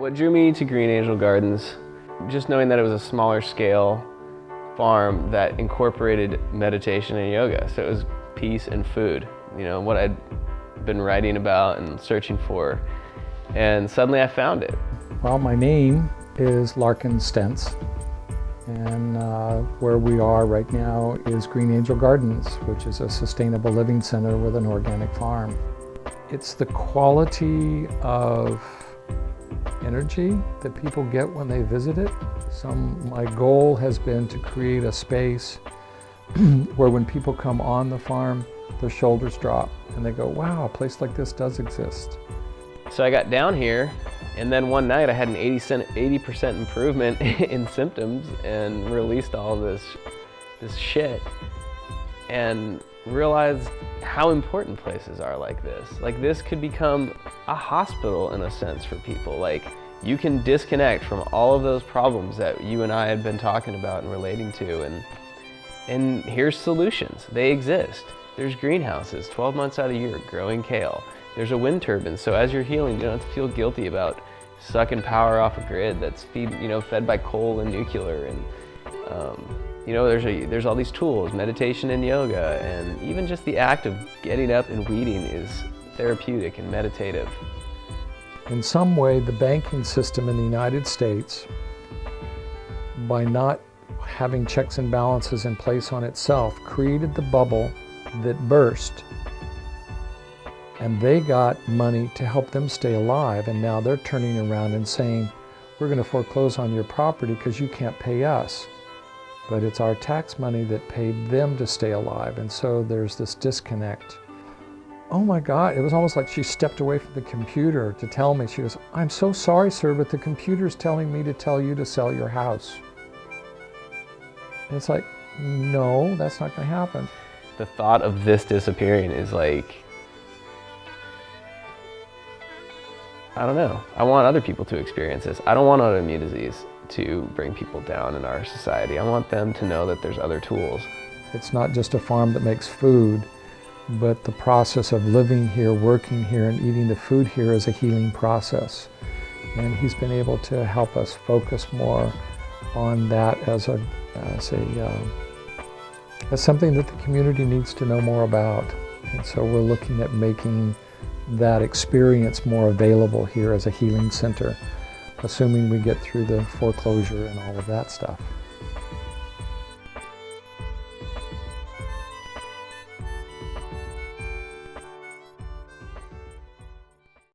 What drew me to Green Angel Gardens, just knowing that it was a smaller scale farm that incorporated meditation and yoga. So it was peace and food, you know, what I'd been writing about and searching for. And suddenly I found it. Well, my name is Larkin Stentz, and where we are right now is Green Angel Gardens, which is a sustainable living center with an organic farm. It's the quality of energy that people get when they visit it. So my goal has been to create a space where when people come on the farm, their shoulders drop and they go, wow, a place like this does exist. So I got down here, and then one night I had an 80% improvement in symptoms and released all this shit and realized how important places are like this. Like, this could become a hospital in a sense for people. Like, you can disconnect from all of those problems that you and I had been talking about and relating to, and here's solutions. They exist. There's greenhouses 12 months out of the year growing kale. There's a wind turbine, so as you're healing, you don't have to feel guilty about sucking power off a grid that's fed by coal and nuclear. And there's all these tools, meditation and yoga, and even just the act of getting up and weeding is therapeutic and meditative. In some way, the banking system in the United States, by not having checks and balances in place on itself, created the bubble that burst. And they got money to help them stay alive, and now they're turning around and saying, we're going to foreclose on your property because you can't pay us. But it's our tax money that paid them to stay alive, and so there's this disconnect. Oh my God, it was almost like she stepped away from the computer to tell me. She goes, I'm so sorry, sir, but the computer's telling me to tell you to sell your house. And it's like, no, that's not going to happen. The thought of this disappearing is like, I don't know. I want other people to experience this. I don't want autoimmune disease to bring people down in our society. I want them to know that there's other tools. It's not just a farm that makes food, but the process of living here, working here, and eating the food here is a healing process. And he's been able to help us focus more on that as something that the community needs to know more about. And so we're looking at making that experience more available here as a healing center, assuming we get through the foreclosure and all of that stuff.